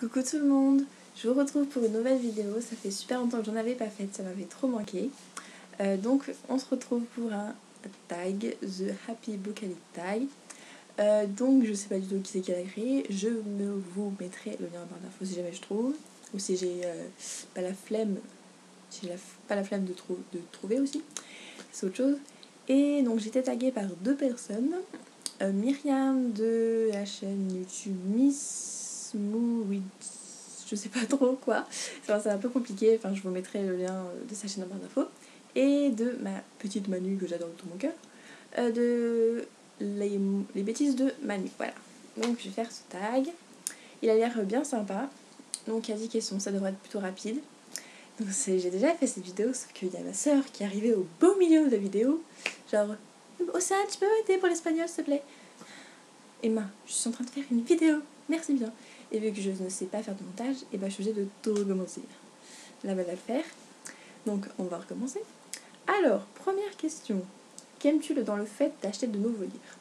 Coucou tout le monde, je vous retrouve pour une nouvelle vidéo, ça fait super longtemps que j'en avais pas faite, ça m'avait trop manqué. Donc on se retrouve pour un tag, The Happy Bookaholic Tag. Donc je sais pas du tout qui c'est qui l'a créé, vous mettrai le lien en barre d'infos si jamais je trouve, ou si j'ai pas la flemme, de trouver aussi, c'est autre chose. Et donc j'ai été taguée par deux personnes, Myriam de la chaîne YouTube Miss Moo, je sais pas trop quoi, enfin, c'est un peu compliqué, enfin je vous mettrai le lien de sa chaîne en barre d'infos, et de ma petite Manu que j'adore de tout mon cœur, de les bêtises de Manu, voilà. Donc je vais faire ce tag, il a l'air bien sympa, donc il y a 10 questions, ça devrait être plutôt rapide. Donc j'ai déjà fait cette vidéo, sauf qu'il y a ma soeur qui est arrivée au beau milieu de la vidéo, genre Océane, tu peux m'aider pour l'espagnol s'il te plaît? Emma, je suis en train de faire une vidéo, merci bien. Et vu que je ne sais pas faire de montage, et je suis obligée de tout recommencer. Là, elle va le faire. Donc, on va recommencer. Alors, première question. Qu'aimes-tu dans le fait d'acheter de nouveaux livres?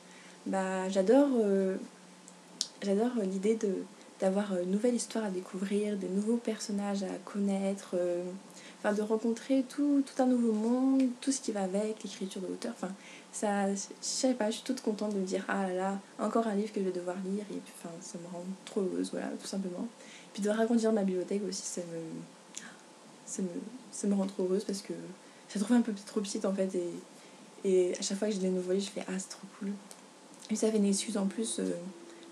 J'adore l'idée d'avoir une nouvelle histoire à découvrir, des nouveaux personnages à connaître, de rencontrer tout un nouveau monde, tout ce qui va avec, l'écriture de l'auteur. Ça, je sais pas, je suis toute contente de me dire ah là là, encore un livre que je vais devoir lire, et puis, ça me rend trop heureuse, voilà, tout simplement. Puis de agrandir ma bibliothèque aussi, ça me rend trop heureuse parce que je la trouve un peu trop petite en fait, et à chaque fois que j'ai des nouveaux livres, je fais ah c'est trop cool. Et ça fait une excuse en plus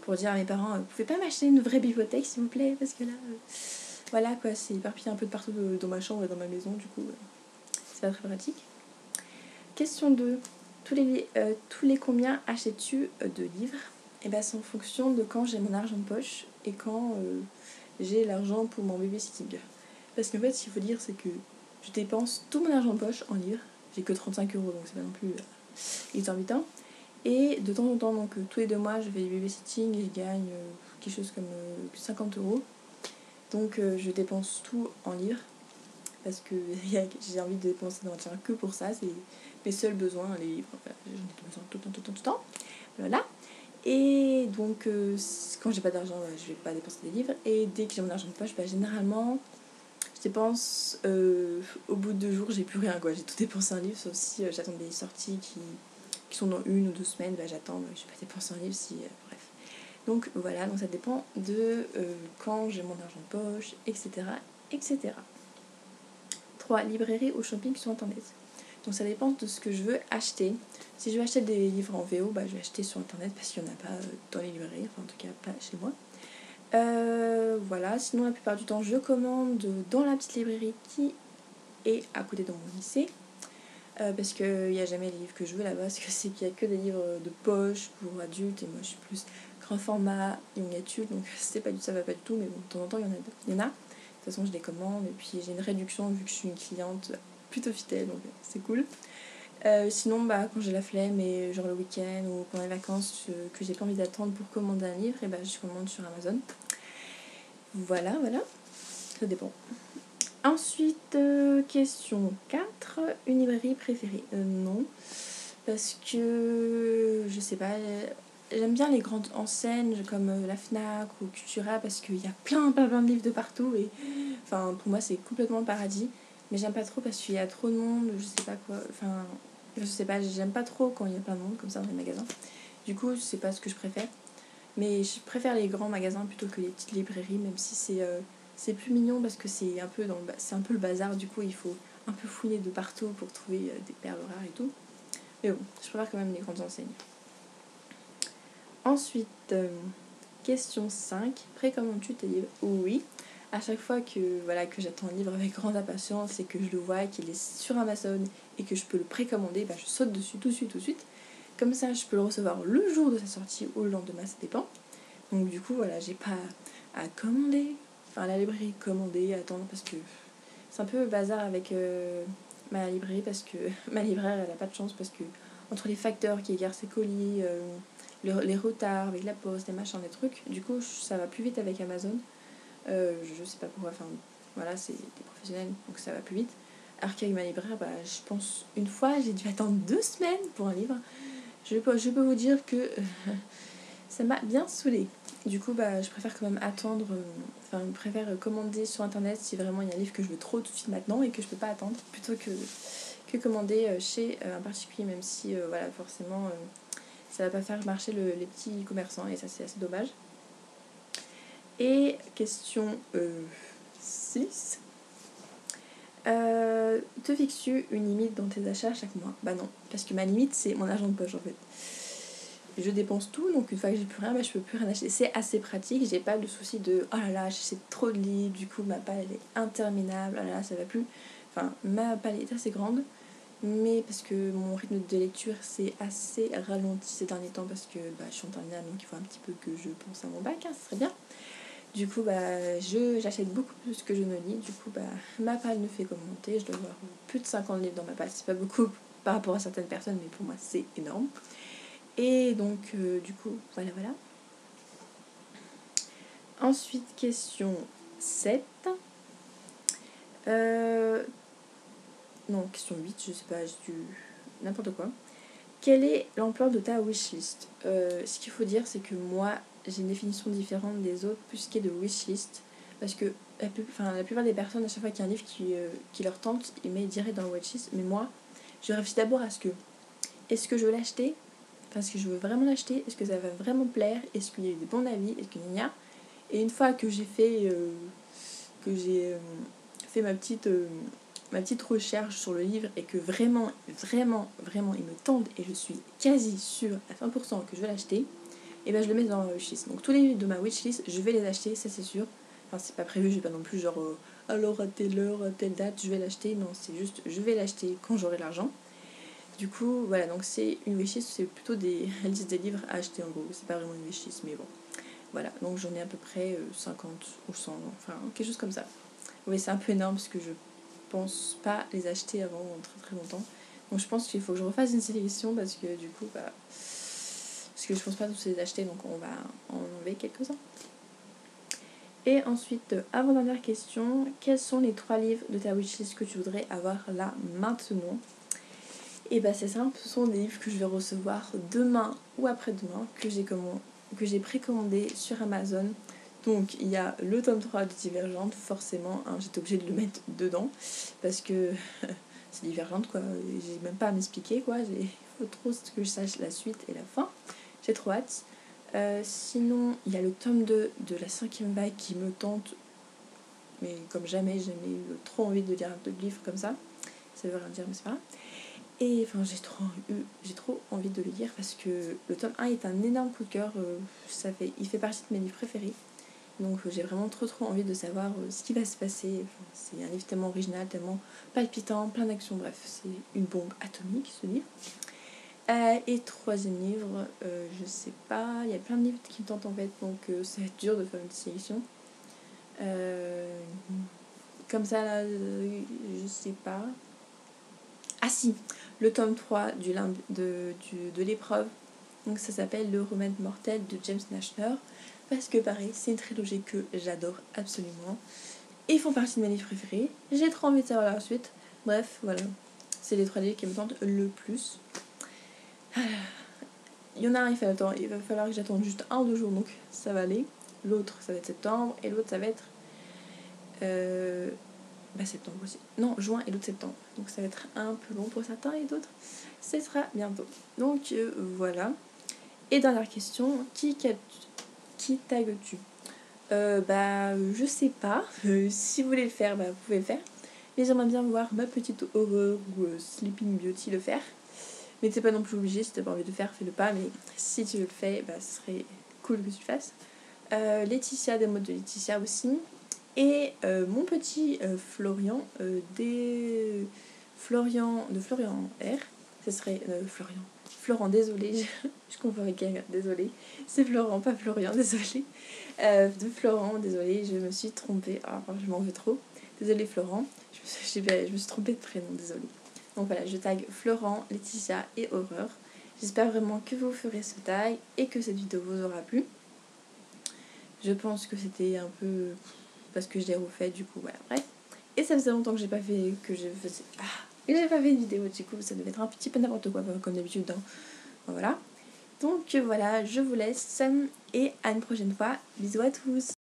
pour dire à mes parents vous pouvez pas m'acheter une vraie bibliothèque s'il vous plaît, parce que là voilà quoi, c'est éparpillé un peu de partout dans ma chambre et dans ma maison, du coup c'est pas très pratique. Question 2. Tous les combien achètes-tu de livres? C'est en fonction de quand j'ai mon argent de poche et quand j'ai l'argent pour mon babysitting. Parce qu'en fait, ce qu'il faut dire, c'est que je dépense tout mon argent de poche en livres. J'ai que 35 €, donc c'est pas non plus exorbitant. Et de temps en temps, donc tous les 2 mois, je fais du babysitting et je gagne quelque chose comme 50 €. Donc je dépense tout en livres. Parce que j'ai envie de dépenser dans un que pour ça, c'est mes seuls besoins, les livres. J'en ai besoin tout le temps. Voilà. Et donc, quand j'ai pas d'argent, je vais pas dépenser des livres. Et dès que j'ai mon argent de poche, généralement, je dépense. Au bout de 2 jours, j'ai plus rien, quoi. J'ai tout dépensé en livre, sauf si j'attends des sorties qui sont dans 1 ou 2 semaines. J'attends, je vais pas dépenser un livre si. Bref. Donc voilà, donc ça dépend de quand j'ai mon argent de poche, etc. etc. 3. Librairie ou shopping sur internet. Donc ça dépend de ce que je veux acheter. Si je veux acheter des livres en VO, je vais acheter sur internet parce qu'il n'y en a pas dans les librairies, enfin en tout cas pas chez moi. Voilà, sinon la plupart du temps je commande dans la petite librairie qui est à côté de mon lycée. Parce qu'il n'y a jamais les livres que je veux là-bas, parce que c'est qu'il n'y a que des livres de poche pour adultes, et moi je suis plus grand format, young adulte, donc ça va pas du tout, mais bon, de temps en temps il y en a. De toute façon je les commande, et puis j'ai une réduction vu que je suis une cliente plutôt fidèle, donc c'est cool. Sinon quand j'ai la flemme et genre le week-end ou pendant les vacances que j'ai pas envie d'attendre pour commander un livre, et je commande sur Amazon. Voilà, ça dépend. Ensuite, question 4, une librairie préférée? Non, parce que je sais pas, j'aime bien les grandes enseignes comme la Fnac ou Cultura, parce qu'il y a plein de livres de partout, et pour moi c'est complètement le paradis. Mais j'aime pas trop parce qu'il y a trop de monde, je sais pas quoi, je sais pas, j'aime pas trop quand il y a plein de monde comme ça dans les magasins. Du coup, je sais pas ce que je préfère, mais je préfère les grands magasins plutôt que les petites librairies, même si c'est plus mignon parce que c'est un peu le bazar, du coup il faut un peu fouiller de partout pour trouver des perles rares et tout. Mais bon, je préfère quand même les grandes enseignes. Ensuite, question 5, précommandes-tu tes livres? Oui. À chaque fois que j'attends un livre avec grande impatience et que je le vois, qu'il est sur Amazon et que je peux le précommander, je saute dessus tout de suite. Comme ça, je peux le recevoir le jour de sa sortie ou le lendemain, ça dépend. Donc du coup, j'ai pas à commander, la librairie commander, attendre, parce que c'est un peu bazar avec ma librairie, parce que ma libraire, elle a pas de chance, parce que entre les facteurs qui égarent ses colis, les retards avec la poste, les machins, les trucs, du coup, ça va plus vite avec Amazon. Je sais pas pourquoi, c'est des professionnels, donc ça va plus vite. Alors qu'avec ma libraire, je pense une fois, j'ai dû attendre 2 semaines pour un livre. Je peux vous dire que ça m'a bien saoulée. Du coup, bah, je préfère quand même attendre, enfin, je préfère commander sur internet si vraiment il y a un livre que je veux trop tout de suite maintenant et que je peux pas attendre, plutôt que commander chez un particulier, même si, voilà, forcément, ça va pas faire marcher les petits commerçants et ça, c'est assez dommage. Et question 6. Te fixes-tu une limite dans tes achats chaque mois? Bah non, parce que ma limite, c'est mon argent de poche, en fait. Je dépense tout, donc une fois que j'ai plus rien, bah, je peux plus rien acheter. C'est assez pratique, j'ai pas le souci de oh là là, j'achète trop de livres, du coup ma palle elle est interminable, oh là là, ça va plus. Enfin, ma palle est assez grande, mais parce que mon rythme de lecture c'est assez ralenti ces derniers temps parce que bah, je suis en terminale, donc il faut un petit peu que je pense à mon bac, hein, ce serait bien. Du coup, bah, j'achète beaucoup plus que je ne lis, du coup, bah, ma palle ne fait qu'augmenter, je dois avoir plus de 50 livres dans ma palle, c'est pas beaucoup par rapport à certaines personnes, mais pour moi c'est énorme. Et donc, du coup, voilà. Ensuite, question 7. Non, question 8, je sais pas, j'ai dû... n'importe quoi. Quelle est l'ampleur de ta wishlist? Ce qu'il faut dire, c'est que moi, j'ai une définition différente des autres, plus ce qui est de wishlist. Parce que la plupart des personnes, à chaque fois qu'il y a un livre qui leur tente, ils mettent direct dans le wishlist. Mais moi, je réfléchis d'abord à ce que... Est-ce que je veux l'acheter? Parce que je veux vraiment l'acheter. Est-ce que ça va vraiment plaire? Est-ce qu'il y a eu des bons avis? Est-ce qu'il y a... Et une fois que j'ai fait ma petite recherche sur le livre et que vraiment il me tente et je suis quasi sûre à 100% que je vais l'acheter, et ben je le mets dans ma wishlist. Donc tous les livres de ma wishlist, je vais les acheter, ça c'est sûr. Enfin c'est pas prévu, j'ai pas non plus genre alors à telle heure, à telle date, je vais l'acheter. Non, c'est juste je vais l'acheter quand j'aurai l'argent. Du coup, voilà, donc c'est une wishlist, c'est plutôt la liste des livres à acheter en gros. C'est pas vraiment une wishlist, mais bon. Voilà, donc j'en ai à peu près 50 ou 100, enfin quelque chose comme ça. Oui, c'est un peu énorme parce que je pense pas les acheter avant très très longtemps. Donc je pense qu'il faut que je refasse une sélection parce que du coup, bah, parce que je pense pas tous les acheter, donc on va en enlever quelques-uns. Et ensuite, avant-dernière question, quels sont les 3 livres de ta wishlist que tu voudrais avoir là maintenant? Et bah c'est simple, ce sont des livres que je vais recevoir demain ou après-demain, que j'ai précommandé sur Amazon. Donc il y a le tome 3 de Divergente, forcément, hein, j'étais obligée de le mettre dedans, parce que c'est Divergente quoi, j'ai même pas à m'expliquer quoi, il faut trop que je sache la suite et la fin, j'ai trop hâte. Sinon, il y a le tome 2 de la 5e vague qui me tente, mais comme jamais eu trop envie de lire un livre comme ça, ça veut rien dire mais c'est pas grave. Et enfin j'ai trop envie de le lire parce que le tome 1 est un énorme coup de cœur, il fait partie de mes livres préférés. Donc j'ai vraiment trop envie de savoir ce qui va se passer. Enfin, c'est un livre tellement original, tellement palpitant, plein d'action, bref, c'est une bombe atomique ce livre. Et 3e livre, je sais pas, il y a plein de livres qui me tentent en fait, donc ça va être dur de faire une sélection. Comme ça là, je sais pas. Ah si, le tome 3 de l'épreuve, donc ça s'appelle Le Remède mortel de James Nashner, parce que pareil, c'est une trilogie que j'adore absolument, et ils font partie de mes livres préférés, j'ai trop envie de savoir la suite, bref, voilà, c'est les 3 livres qui me tentent le plus. Il y en a un, il va falloir que j'attende juste 1 ou 2 jours, donc ça va aller, l'autre ça va être septembre, et l'autre ça va être... septembre aussi. Non, juin et l'autre septembre. Donc ça va être un peu long pour certains et d'autres, ce sera bientôt. Donc voilà. Et dernière question, qui tagues-tu? Je sais pas. Si vous voulez le faire, vous pouvez le faire. Mais j'aimerais bien voir ma petite horreur ou Sleeping Beauty le faire. Mais t'es pas non plus obligé, si t'as pas envie de le faire, fais-le pas. Mais si tu le fais, ce serait cool que tu le fasses. Laetitia, des modes de Laetitia aussi. Et mon petit Florian de Florian R, ce serait Florent, désolé, je confonds avec quelqu'un, désolé, c'est Florent, pas Florian, désolé, de Florent, désolé, je me suis trompée, je m'en veux trop, désolé Florent, je me suis trompée de prénom, désolé. Donc voilà, je tag Florent, Laetitia et Horreur. J'espère vraiment que vous ferez ce tag et que cette vidéo vous aura plu. Je pense que c'était un peu... parce que je l'ai refait, du coup, voilà, bref. Et ça faisait longtemps que j'ai pas fait... Et j'ai pas fait une vidéo, du coup, ça devait être un petit peu n'importe quoi, comme d'habitude, hein. Voilà. Donc voilà, je vous laisse et à une prochaine fois. Bisous à tous.